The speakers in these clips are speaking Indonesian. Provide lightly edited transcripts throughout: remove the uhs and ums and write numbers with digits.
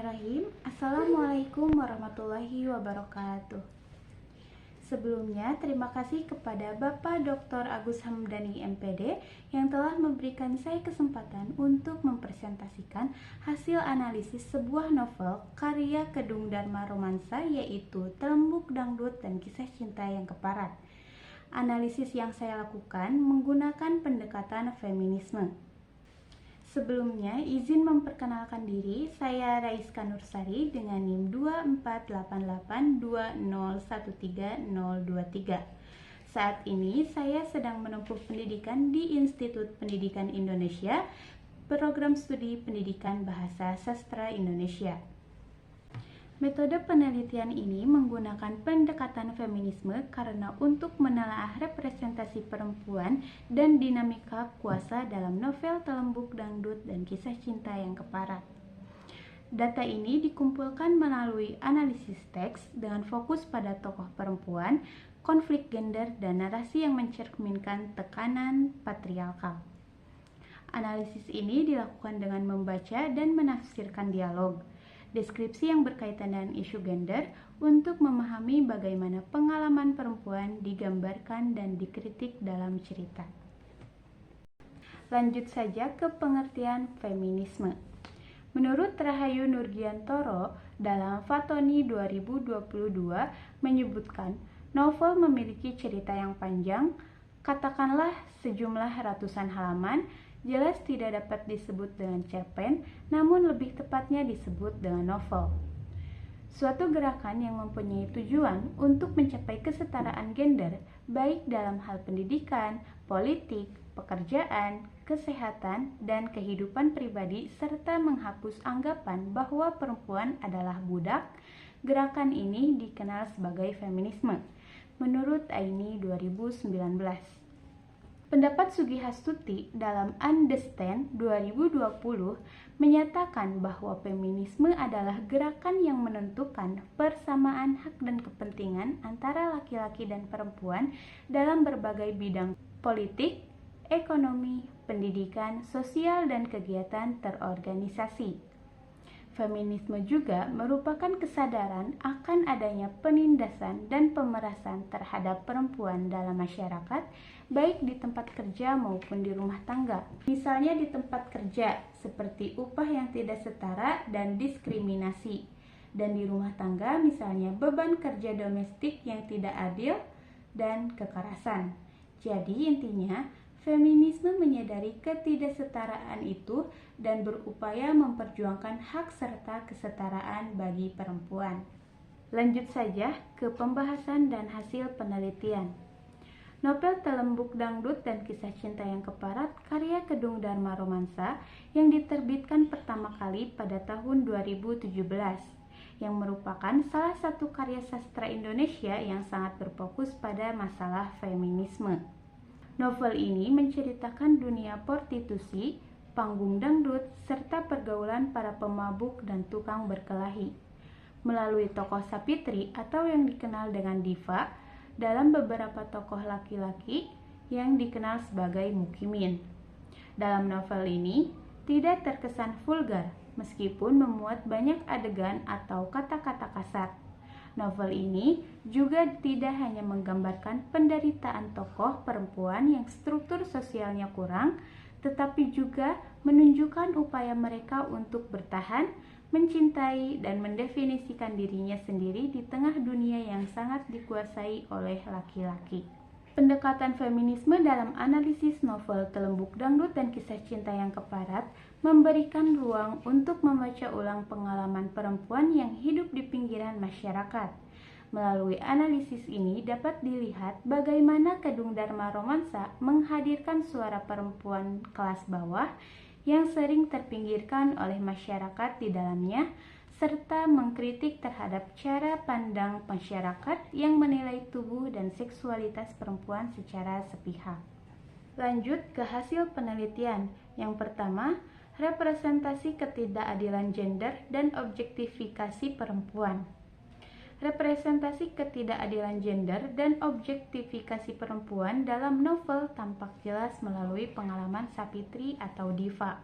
Bismillahirrahmanirrahim. Assalamualaikum warahmatullahi wabarakatuh. Sebelumnya, terima kasih kepada Bapak Dr. Agus Hamdani MPD yang telah memberikan saya kesempatan untuk mempresentasikan hasil analisis sebuah novel karya Kedung Dharma Romansa, yaitu Telembuk Dangdut dan Kisah Cinta yang Keparat. Analisis yang saya lakukan menggunakan pendekatan feminisme. Sebelumnya, izin memperkenalkan diri, saya Raiska Nursari dengan NIM 24882013023. Saat ini saya sedang menempuh pendidikan di Institut Pendidikan Indonesia, Program Studi Pendidikan Bahasa Sastra Indonesia. Metode penelitian ini menggunakan pendekatan feminisme karena untuk menelaah representasi perempuan dan dinamika kuasa dalam novel Telembuk Dangdut dan Kisah Cinta yang Keparat. Data ini dikumpulkan melalui analisis teks dengan fokus pada tokoh perempuan, konflik gender, dan narasi yang mencerminkan tekanan patriarkal. Analisis ini dilakukan dengan membaca dan menafsirkan dialog, deskripsi yang berkaitan dengan isu gender untuk memahami bagaimana pengalaman perempuan digambarkan dan dikritik dalam cerita. Lanjut saja ke pengertian feminisme. Menurut Rahayu Nurgiantoro dalam Fatoni 2022 menyebutkan, novel memiliki cerita yang panjang, katakanlah sejumlah ratusan halaman, jelas tidak dapat disebut dengan cerpen, namun lebih tepatnya disebut dengan novel. Suatu gerakan yang mempunyai tujuan untuk mencapai kesetaraan gender, baik dalam hal pendidikan, politik, pekerjaan, kesehatan, dan kehidupan pribadi, serta menghapus anggapan bahwa perempuan adalah budak. Gerakan ini dikenal sebagai feminisme, menurut Aini 2019. Pendapat Sugihastuti dalam Understand 2020 menyatakan bahwa feminisme adalah gerakan yang menentukan persamaan hak dan kepentingan antara laki-laki dan perempuan dalam berbagai bidang politik, ekonomi, pendidikan, sosial, dan kegiatan terorganisasi. Feminisme juga merupakan kesadaran akan adanya penindasan dan pemerasan terhadap perempuan dalam masyarakat, baik di tempat kerja maupun di rumah tangga. Misalnya di tempat kerja, seperti upah yang tidak setara dan diskriminasi. Dan di rumah tangga, misalnya beban kerja domestik yang tidak adil dan kekerasan. Jadi intinya, feminisme menyadari ketidaksetaraan itu dan berupaya memperjuangkan hak serta kesetaraan bagi perempuan. Lanjut saja ke pembahasan dan hasil penelitian. Novel Telembuk Dangdut dan Kisah Cinta yang Keparat karya Kedung Dharma Romansa yang diterbitkan pertama kali pada tahun 2017, yang merupakan salah satu karya sastra Indonesia yang sangat berfokus pada masalah feminisme. Novel ini menceritakan dunia prostitusi, panggung dangdut, serta pergaulan para pemabuk dan tukang berkelahi. Melalui tokoh Sapitri atau yang dikenal dengan Diva, dalam beberapa tokoh laki-laki yang dikenal sebagai mukimin. Dalam novel ini, tidak terkesan vulgar, meskipun memuat banyak adegan atau kata-kata kasar. Novel ini juga tidak hanya menggambarkan penderitaan tokoh perempuan yang struktur sosialnya kurang, tetapi juga menunjukkan upaya mereka untuk bertahan, mencintai, dan mendefinisikan dirinya sendiri di tengah dunia yang sangat dikuasai oleh laki-laki. Pendekatan feminisme dalam analisis novel Telembuk Dangdut dan Kisah Cinta yang Keparat memberikan ruang untuk membaca ulang pengalaman perempuan yang hidup di pinggiran masyarakat. Melalui analisis ini dapat dilihat bagaimana Kedung Dharma Romansa menghadirkan suara perempuan kelas bawah yang sering terpinggirkan oleh masyarakat di dalamnya, serta mengkritik terhadap cara pandang masyarakat yang menilai tubuh dan seksualitas perempuan secara sepihak. Lanjut ke hasil penelitian. Yang pertama, representasi ketidakadilan gender dan objektifikasi perempuan. Representasi ketidakadilan gender dan objektifikasi perempuan dalam novel tampak jelas melalui pengalaman Sapitri atau Diva.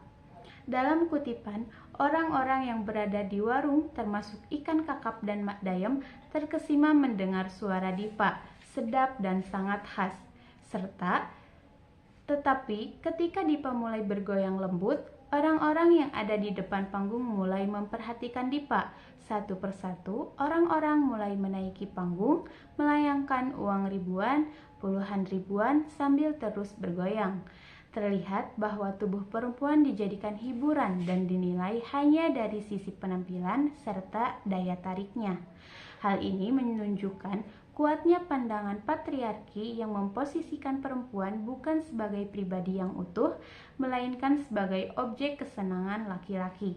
Dalam kutipan, orang-orang yang berada di warung termasuk ikan kakap dan mak dayem terkesima mendengar suara Dipa, sedap dan sangat khas. Tetapi ketika Dipa mulai bergoyang lembut, orang-orang yang ada di depan panggung mulai memperhatikan Dipa. Satu persatu, orang-orang mulai menaiki panggung, melayangkan uang ribuan, puluhan ribuan sambil terus bergoyang. Terlihat bahwa tubuh perempuan dijadikan hiburan dan dinilai hanya dari sisi penampilan serta daya tariknya. Hal ini menunjukkan kuatnya pandangan patriarki yang memposisikan perempuan bukan sebagai pribadi yang utuh, melainkan sebagai objek kesenangan laki-laki.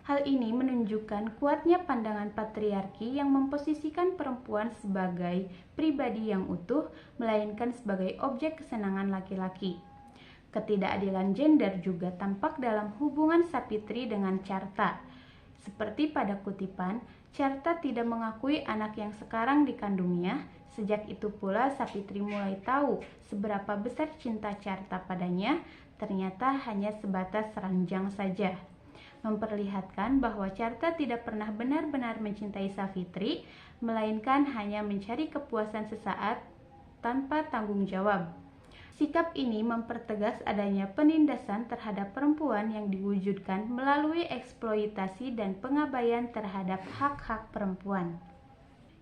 Hal ini menunjukkan kuatnya pandangan patriarki yang memposisikan perempuan sebagai pribadi yang utuh, melainkan sebagai objek kesenangan laki-laki. Ketidakadilan gender juga tampak dalam hubungan Sapitri dengan Carta. Seperti pada kutipan, Carta tidak mengakui anak yang sekarang dikandungnya. Sejak itu pula Sapitri mulai tahu seberapa besar cinta Carta padanya, ternyata hanya sebatas ranjang saja. Memperlihatkan bahwa Carta tidak pernah benar-benar mencintai Savitri, melainkan hanya mencari kepuasan sesaat tanpa tanggung jawab. Sikap ini mempertegas adanya penindasan terhadap perempuan yang diwujudkan melalui eksploitasi dan pengabaian terhadap hak-hak perempuan.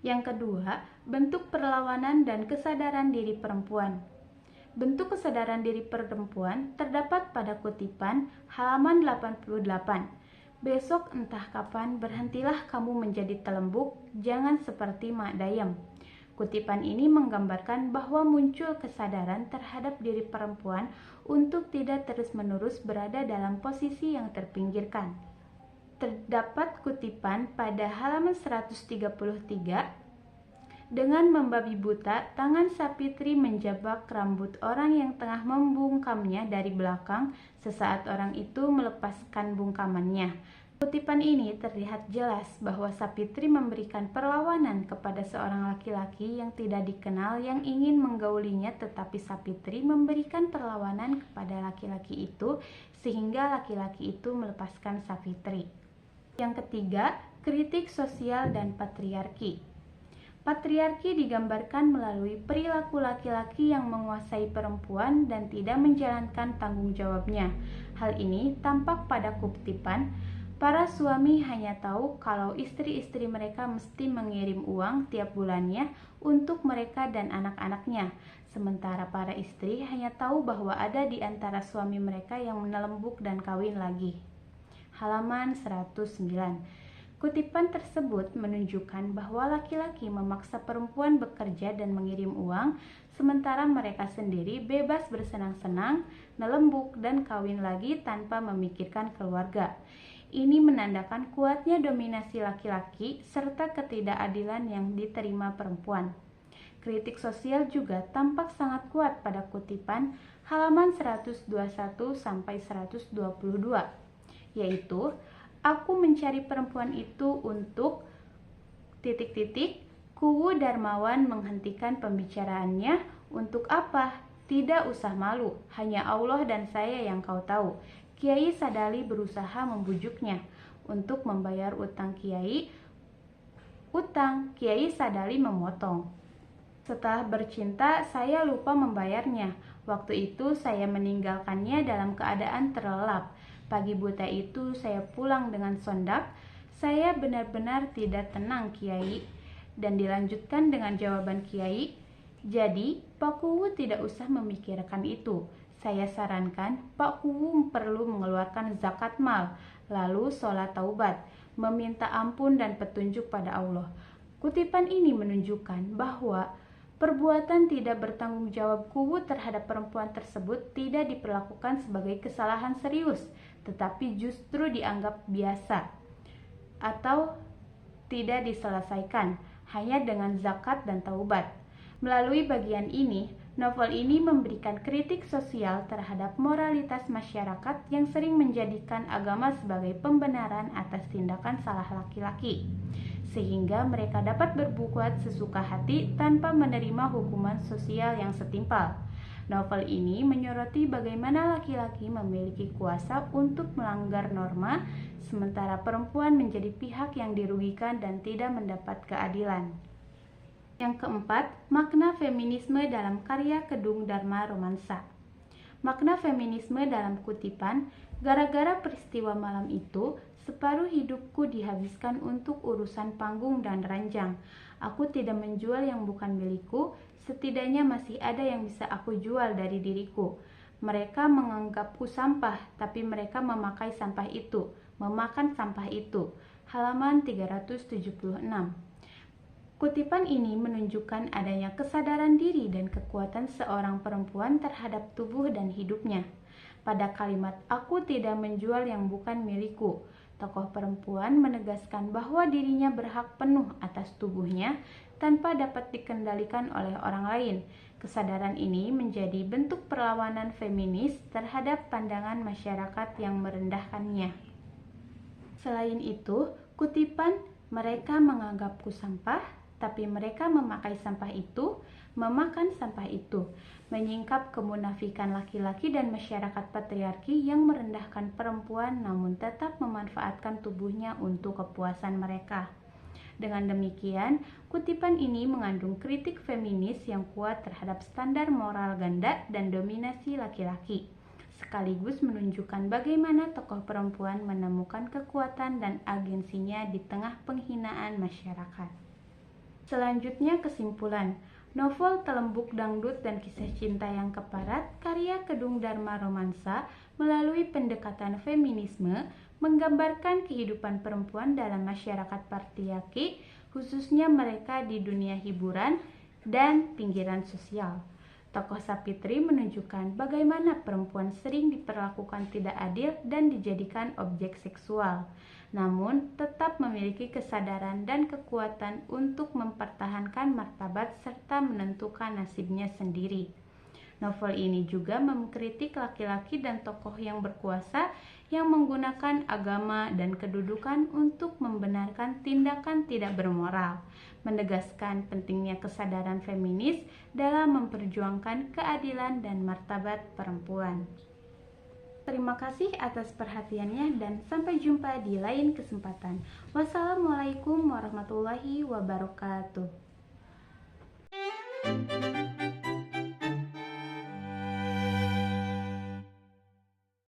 Yang kedua, bentuk perlawanan dan kesadaran diri perempuan. Bentuk kesadaran diri perempuan terdapat pada kutipan halaman 88. Besok entah kapan berhentilah kamu menjadi telembuk, jangan seperti mak dayem. Kutipan ini menggambarkan bahwa muncul kesadaran terhadap diri perempuan untuk tidak terus-menerus berada dalam posisi yang terpinggirkan. Terdapat kutipan pada halaman 133, dengan membabi buta, tangan Sapitri menjabak rambut orang yang tengah membungkamnya dari belakang. Sesaat orang itu melepaskan bungkamannya. Kutipan ini terlihat jelas bahwa Sapitri memberikan perlawanan kepada seorang laki-laki yang tidak dikenal yang ingin menggaulinya, tetapi Sapitri memberikan perlawanan kepada laki-laki itu sehingga laki-laki itu melepaskan Sapitri. Yang ketiga, kritik sosial dan patriarki. Patriarki digambarkan melalui perilaku laki-laki yang menguasai perempuan dan tidak menjalankan tanggung jawabnya. Hal ini tampak pada kutipan, para suami hanya tahu kalau istri-istri mereka mesti mengirim uang tiap bulannya untuk mereka dan anak-anaknya, sementara para istri hanya tahu bahwa ada di antara suami mereka yang menelembuk dan kawin lagi. Halaman 109. Kutipan tersebut menunjukkan bahwa laki-laki memaksa perempuan bekerja dan mengirim uang, sementara mereka sendiri bebas bersenang-senang, nelembuk, dan kawin lagi tanpa memikirkan keluarga. Ini menandakan kuatnya dominasi laki-laki serta ketidakadilan yang diterima perempuan. Kritik sosial juga tampak sangat kuat pada kutipan halaman 121 sampai 122, yaitu aku mencari perempuan itu untuk ... Kuwu Darmawan menghentikan pembicaraannya. Untuk apa? Tidak usah malu, hanya Allah dan saya yang kau tahu. Kiai Sadali berusaha membujuknya untuk membayar utang Kiai. Kiai Sadali memotong. Setelah bercinta, saya lupa membayarnya. Waktu itu saya meninggalkannya dalam keadaan terlelap. Pagi buta itu saya pulang dengan sondap. Saya benar-benar tidak tenang, Kiai. Dan dilanjutkan dengan jawaban Kiai, jadi Pak Kuwu tidak usah memikirkan itu. Saya sarankan Pak Kuwu perlu mengeluarkan zakat mal, lalu sholat taubat, meminta ampun dan petunjuk pada Allah. Kutipan ini menunjukkan bahwa perbuatan tidak bertanggung jawab Kuwu terhadap perempuan tersebut tidak diperlakukan sebagai kesalahan serius, tetapi justru dianggap biasa atau tidak diselesaikan hanya dengan zakat dan taubat. Melalui bagian ini, novel ini memberikan kritik sosial terhadap moralitas masyarakat yang sering menjadikan agama sebagai pembenaran atas tindakan salah laki-laki, sehingga mereka dapat berbuat sesuka hati tanpa menerima hukuman sosial yang setimpal. Novel ini menyoroti bagaimana laki-laki memiliki kuasa untuk melanggar norma, sementara perempuan menjadi pihak yang dirugikan dan tidak mendapat keadilan. Yang keempat, makna feminisme dalam karya Kedung Dharma Romansa. Makna feminisme dalam kutipan, gara-gara peristiwa malam itu, separuh hidupku dihabiskan untuk urusan panggung dan ranjang. Aku tidak menjual yang bukan milikku, setidaknya masih ada yang bisa aku jual dari diriku. Mereka menganggapku sampah, tapi mereka memakai sampah itu, memakan sampah itu. Halaman 376. Kutipan ini menunjukkan adanya kesadaran diri dan kekuatan seorang perempuan terhadap tubuh dan hidupnya. Pada kalimat "aku tidak menjual yang bukan milikku", tokoh perempuan menegaskan bahwa dirinya berhak penuh atas tubuhnya tanpa dapat dikendalikan oleh orang lain. Kesadaran ini menjadi bentuk perlawanan feminis terhadap pandangan masyarakat yang merendahkannya. Selain itu, kutipan "mereka menganggapku sampah, tapi mereka memakai sampah itu, memakan sampah itu" menyingkap kemunafikan laki-laki dan masyarakat patriarki yang merendahkan perempuan namun tetap memanfaatkan tubuhnya untuk kepuasan mereka. Dengan demikian, kutipan ini mengandung kritik feminis yang kuat terhadap standar moral ganda dan dominasi laki-laki, sekaligus menunjukkan bagaimana tokoh perempuan menemukan kekuatan dan agensinya di tengah penghinaan masyarakat. Selanjutnya, kesimpulan. Novel Telembuk Dangdut dan Kisah Cinta yang Keparat karya Kedung Dharma Romansa melalui pendekatan feminisme menggambarkan kehidupan perempuan dalam masyarakat patriarki, khususnya mereka di dunia hiburan dan pinggiran sosial. Tokoh Sapitri menunjukkan bagaimana perempuan sering diperlakukan tidak adil dan dijadikan objek seksual, namun tetap memiliki kesadaran dan kekuatan untuk mempertahankan martabat serta menentukan nasibnya sendiri. Novel ini juga mengkritik laki-laki dan tokoh yang berkuasa yang menggunakan agama dan kedudukan untuk membenarkan tindakan tidak bermoral, menegaskan pentingnya kesadaran feminis dalam memperjuangkan keadilan dan martabat perempuan. Terima kasih atas perhatiannya dan sampai jumpa di lain kesempatan. Wassalamualaikum warahmatullahi wabarakatuh.